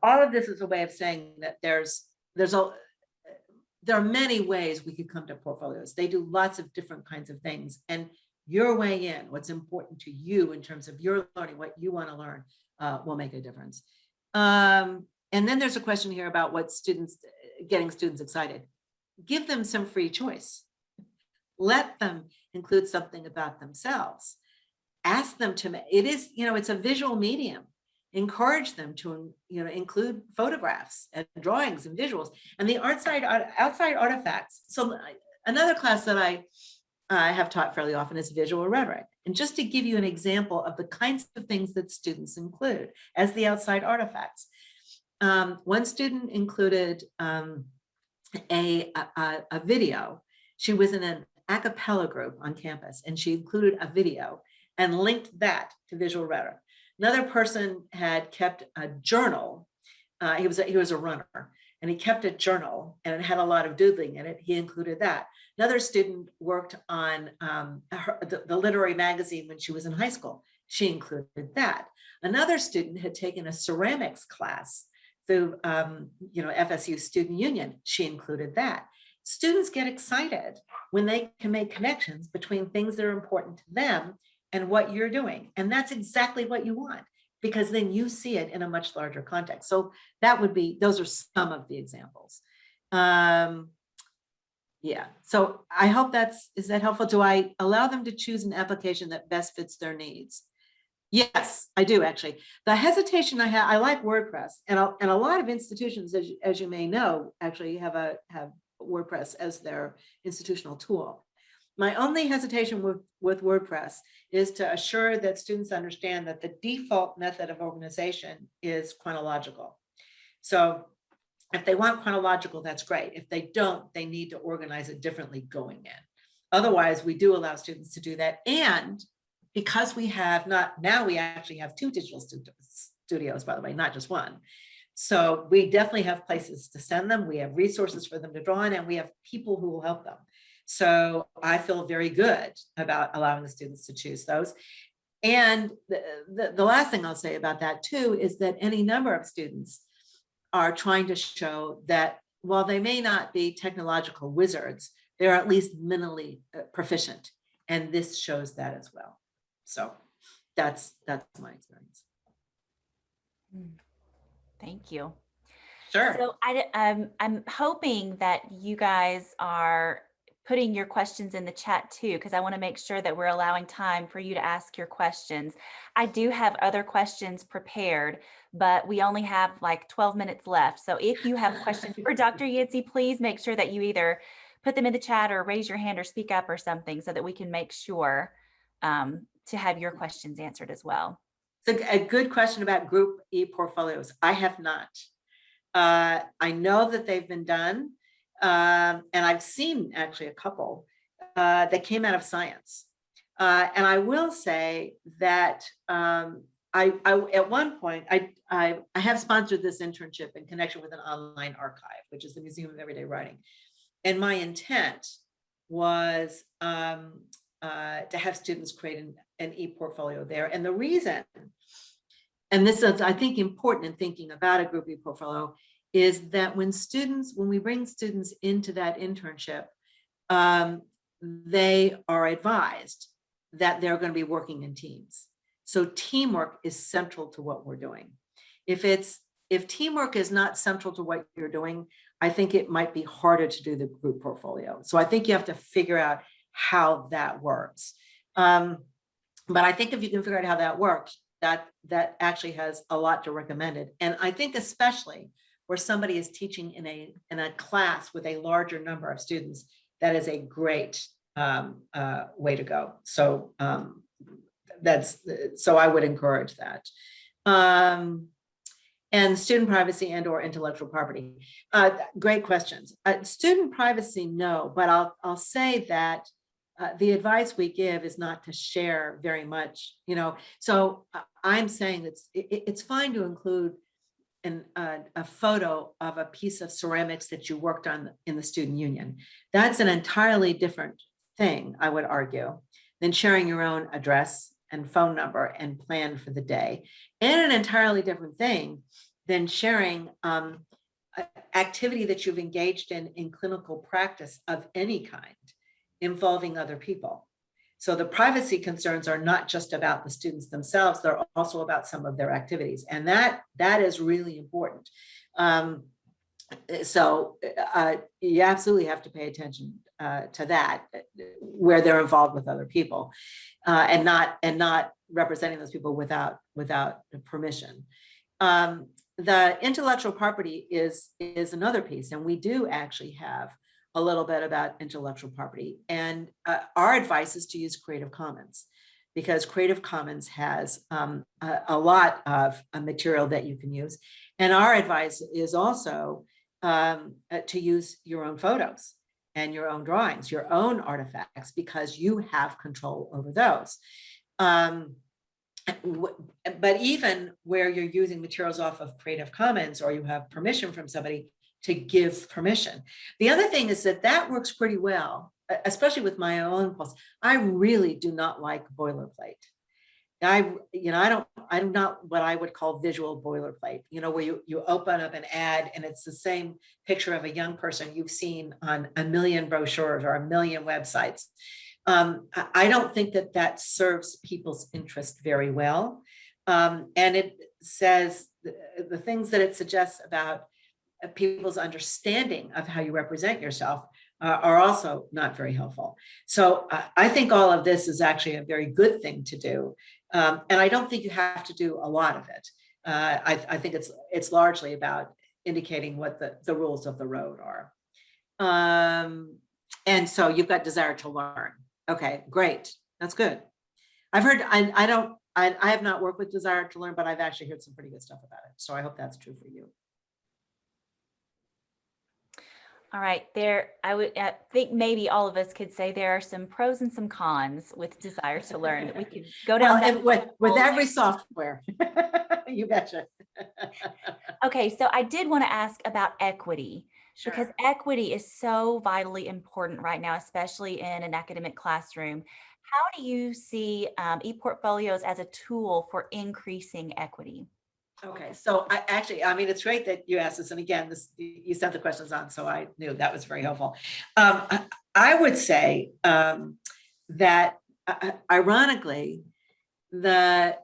Speaker 2: all of this is a way of saying that there are many ways we could come to portfolios. They do lots of different kinds of things. And your way in, what's important to you in terms of your learning, what you want to learn, will make a difference. And then there's a question here about getting students excited. Give them some free choice. Let them include something about themselves. Ask them to, it's a visual medium. Encourage them to, include photographs and drawings and visuals and the outside artifacts. So another class that I have taught fairly often is visual rhetoric. And just to give you an example of the kinds of things that students include as the outside artifacts. One student included a video. She was in an a cappella group on campus, and she included a video and linked that to visual rhetoric. Another person had kept a journal. He was a runner, and he kept a journal and it had a lot of doodling in it. He included that. Another student worked on the literary magazine when she was in high school. She included that. Another student had taken a ceramics class through FSU Student Union. She included that. Students get excited when they can make connections between things that are important to them and what you're doing. And that's exactly what you want, because then you see it in a much larger context. So those are some of the examples. Yeah, so I hope is that helpful? Do I allow them to choose an application that best fits their needs? Yes, I do actually. The hesitation I have, I like WordPress, and a lot of institutions, as you may know, actually have WordPress as their institutional tool. My only hesitation with WordPress is to assure that students understand that the default method of organization is chronological. So if they want chronological, that's great. If they don't, they need to organize it differently going in. Otherwise, we do allow students to do that. And because we actually have 2 digital studios, by the way, not just one. So we definitely have places to send them. We have resources for them to draw on, and we have people who will help them. So I feel very good about allowing the students to choose those. And the last thing I'll say about that too is that any number of students are trying to show that while they may not be technological wizards, they're at least mentally proficient. And this shows that as well. So that's my experience.
Speaker 1: Thank you.
Speaker 2: Sure.
Speaker 1: So I'm hoping that you guys are putting your questions in the chat too, because I want to make sure that we're allowing time for you to ask your questions. I do have other questions prepared, but we only have like 12 minutes left. So if you have questions for Dr. Yancey, please make sure that you either put them in the chat or raise your hand or speak up or something so that we can make sure to have your questions answered as well.
Speaker 2: It's a good question about group ePortfolios. I have not. I know that they've been done, and I've seen actually a couple that came out of science. And I will say that I at one point I have sponsored this internship in connection with an online archive, which is the Museum of Everyday Writing, and my intent was to have students create an ePortfolio there. And the reason, and this is, I think, important in thinking about a group ePortfolio, is that when we bring students into that internship, they are advised that they're going to be working in teams. So teamwork is central to what we're doing. If teamwork is not central to what you're doing, I think it might be harder to do the group portfolio. So I think you have to figure out how that works. But I think if you can figure out how that works, that actually has a lot to recommend it. And I think especially where somebody is teaching in a class with a larger number of students, that is a great way to go. So so I would encourage that. And student privacy and/or intellectual property. Great questions. Student privacy, no, but I'll say that the advice we give is not to share very much, So I'm saying it's fine to include a photo of a piece of ceramics that you worked on in the student union. That's an entirely different thing, I would argue, than sharing your own address and phone number and plan for the day, and an entirely different thing than sharing activity that you've engaged in clinical practice of any kind involving other people. So the privacy concerns are not just about the students themselves, they're also about some of their activities. And that is really important. So you absolutely have to pay attention to that, where they're involved with other people and not representing those people without permission. The intellectual property is another piece, and we do actually have a little bit about intellectual property. And our advice is to use Creative Commons, because Creative Commons has a lot of material that you can use. And our advice is also to use your own photos and your own drawings, your own artifacts, because you have control over those. But even where you're using materials off of Creative Commons, or you have permission from somebody to give permission. The other thing is that works pretty well, especially with my own posts. I really do not like boilerplate. I'm not what I would call visual boilerplate, where you open up an ad and it's the same picture of a young person you've seen on a million brochures or a million websites. I don't think that serves people's interest very well. And it says the things that it suggests about people's understanding of how you represent yourself are also not very helpful. So I think all of this is actually a very good thing to do. And I don't think you have to do a lot of it. I think it's largely about indicating what the rules of the road are. And so you've got desire to learn. Okay, great. That's good. I've heard, I have not worked with desire to learn, but I've actually heard some pretty good stuff about it. So I hope that's true for you.
Speaker 1: All right, I think maybe all of us could say there are some pros and some cons with desire to learn. We could go down
Speaker 2: with every software. You betcha.
Speaker 1: Okay, so I did want to ask about equity, because equity is so vitally important right now, especially in an academic classroom. How do you see ePortfolios as a tool for increasing equity?
Speaker 2: Okay, so I mean, it's great that you asked this. And again, you sent the questions on, so I knew that was very helpful. I would say that ironically, the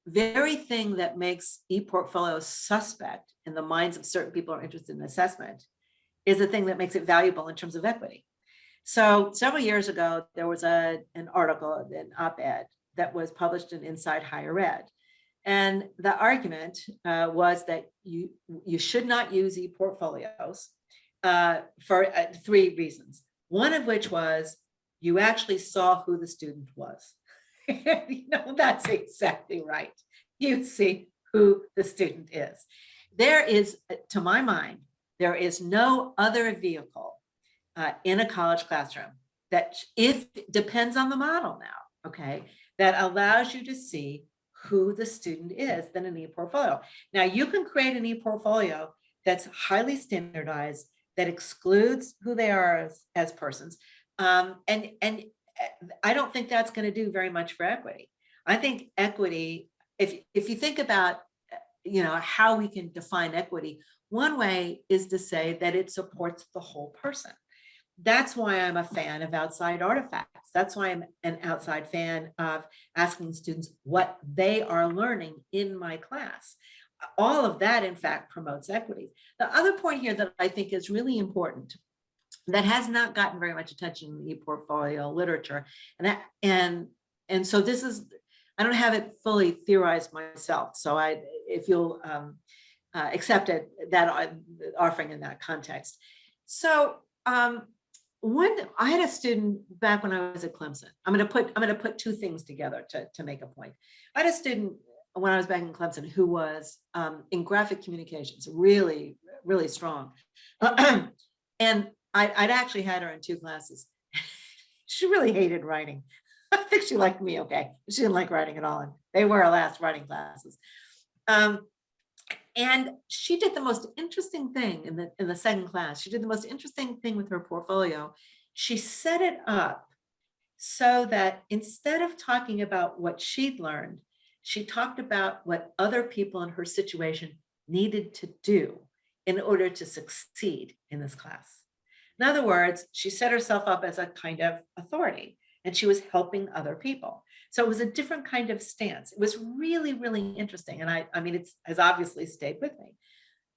Speaker 2: very thing that makes ePortfolio suspect in the minds of certain people who are interested in assessment is the thing that makes it valuable in terms of equity. So several years ago, there was an article, an op-ed that was published in Inside Higher Ed. And the argument was that you should not use ePortfolios for three reasons. One of which was you actually saw who the student was. That's exactly right. You see who the student is. There is, to my mind, there is no other vehicle in a college classroom that, if depends on the model now, okay, that allows you to see who the student is than an ePortfolio. Now you can create an ePortfolio that's highly standardized, that excludes who they are as persons. And I don't think that's going to do very much for equity. I think equity, if you think about, how we can define equity, one way is to say that it supports the whole person. That's why I'm a fan of outside artifacts. That's why I'm an outside fan of asking students what they are learning in my class. All of that, in fact, promotes equity. The other point here that I think is really important, that has not gotten very much attention in the ePortfolio literature, and so this is, I don't have it fully theorized myself. So if you'll accept it, that offering in that context. So I had a student back when I was at Clemson. I'm going to put two things together to make a point. I had a student when I was back in Clemson who was in graphic communications, really, really strong. And I'd actually had her in two classes. She really hated writing. I think she liked me okay. She didn't like writing at all. And they were our last writing classes. And she did the most interesting thing in the second class. She did the most interesting thing with her portfolio. She set it up so that instead of talking about what she'd learned, she talked about what other people in her situation needed to do in order to succeed in this class. In other words, she set herself up as a kind of authority, and she was helping other people. So it was a different kind of stance. It was really, really interesting. And I mean, it has obviously stayed with me.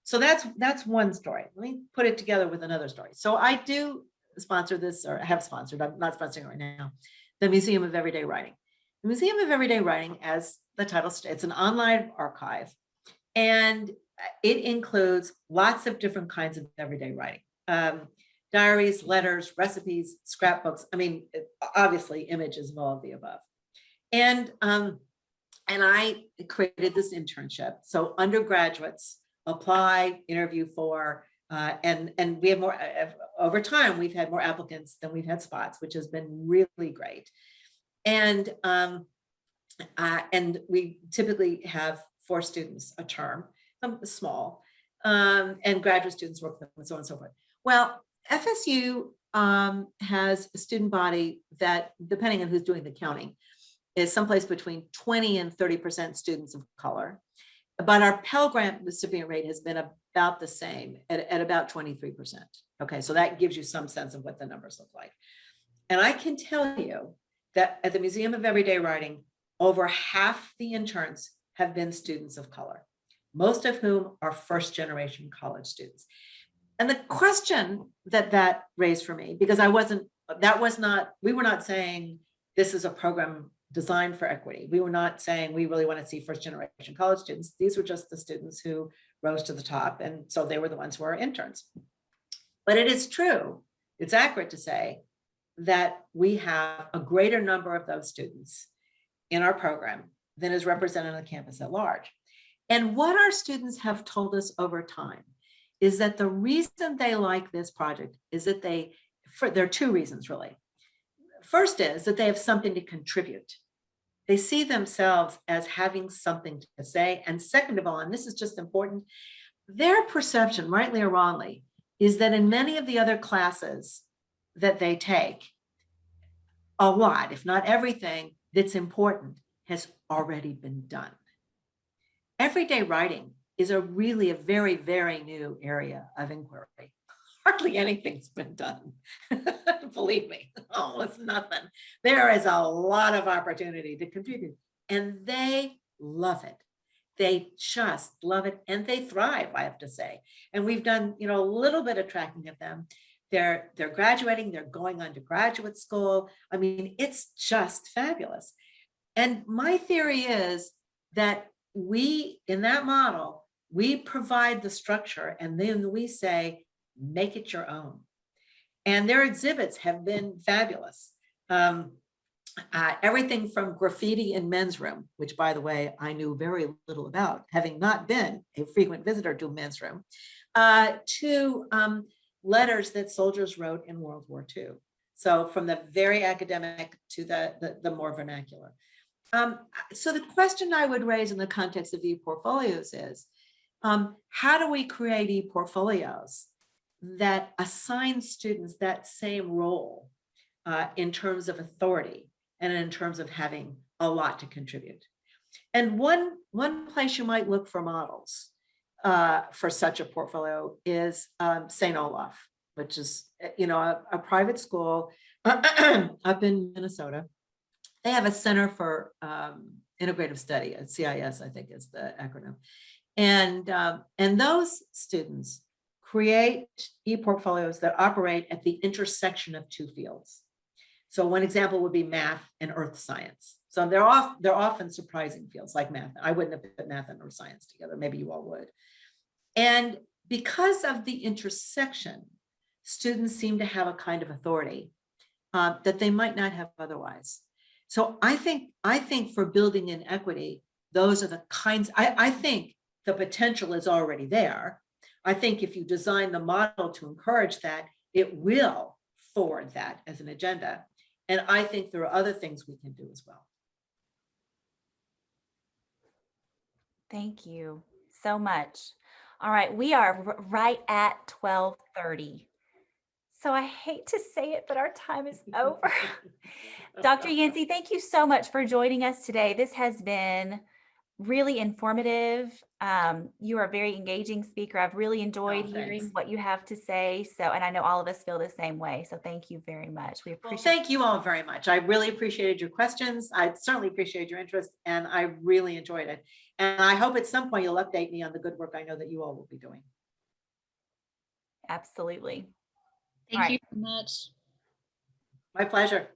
Speaker 2: So that's one story. Let me put it together with another story. So I do sponsor this, or have sponsored, I'm not sponsoring it right now, the Museum of Everyday Writing. The Museum of Everyday Writing, as the title states, it's an online archive, and it includes lots of different kinds of everyday writing. Diaries, letters, recipes, scrapbooks. I mean, obviously images of all of the above. And I created this internship. So undergraduates apply, interview for, and we have more, over time, we've had more applicants than we've had spots, which has been really great. And we typically have 4 students a term, small. and graduate students work with them, and so on and so forth. Well, FSU has a student body that, depending on who's doing the counting, is someplace between 20 and 30% students of color. But our Pell Grant recipient rate has been about the same at about 23%. Okay, so that gives you some sense of what the numbers look like. And I can tell you that at the Museum of Everyday Writing, over half the interns have been students of color, most of whom are first-generation college students. And the question that raised for me, because we were not saying this is a program designed for equity. We were not saying we really want to see first-generation college students. These were just the students who rose to the top, and so they were the ones who are interns. But it is true, it's accurate to say that we have a greater number of those students in our program than is represented on the campus at large. And what our students have told us over time is that the reason they like this project is that there are two reasons really. First is that they have something to contribute. They see themselves as having something to say. And second of all, and this is just important, their perception, rightly or wrongly, is that in many of the other classes that they take, a lot, if not everything that's important has already been done. Everyday writing is really a very, very new area of inquiry. Hardly anything's been done. Believe me, almost nothing. There is a lot of opportunity to contribute, and they love it. They just love it, and they thrive, I have to say. And we've done, a little bit of tracking of them. They're graduating, they're going on to graduate school. I mean, it's just fabulous. And my theory is that in that model, we provide the structure, and then we say, make it your own. And their exhibits have been fabulous. Everything from graffiti in men's room, which by the way, I knew very little about, having not been a frequent visitor to men's room, to letters that soldiers wrote in World War II. So from the very academic to the more vernacular. So the question I would raise in the context of ePortfolios is, how do we create ePortfolios that assign students that same role in terms of authority and in terms of having a lot to contribute? And one place you might look for models for such a portfolio is St. Olaf, which is a private school up in Minnesota. They have a Center for Integrative Study, at CIS, I think is the acronym. And those students create ePortfolios that operate at the intersection of two fields. So one example would be math and earth science. So they're often surprising fields like math. I wouldn't have put math and earth science together. Maybe you all would. And because of the intersection, students seem to have a kind of authority that they might not have otherwise. So I think for building in equity, those are the kinds, I think the potential is already there. I think if you design the model to encourage that, it will forward that as an agenda. And I think there are other things we can do as well.
Speaker 1: Thank you so much. All right, we are right at 12:30. So I hate to say it, but our time is over. Dr. Yancey, thank you so much for joining us today. This has been really informative. You are a very engaging speaker. I've really enjoyed hearing what you have to say. So, and I know all of us feel the same way. So thank you very much. We appreciate
Speaker 2: Well, thank you all very much. I really appreciated your questions. I certainly appreciate your interest, and I really enjoyed it. And I hope at some point you'll update me on the good work I know that you all will be doing.
Speaker 1: Absolutely.
Speaker 3: Thank you so much.
Speaker 2: My pleasure.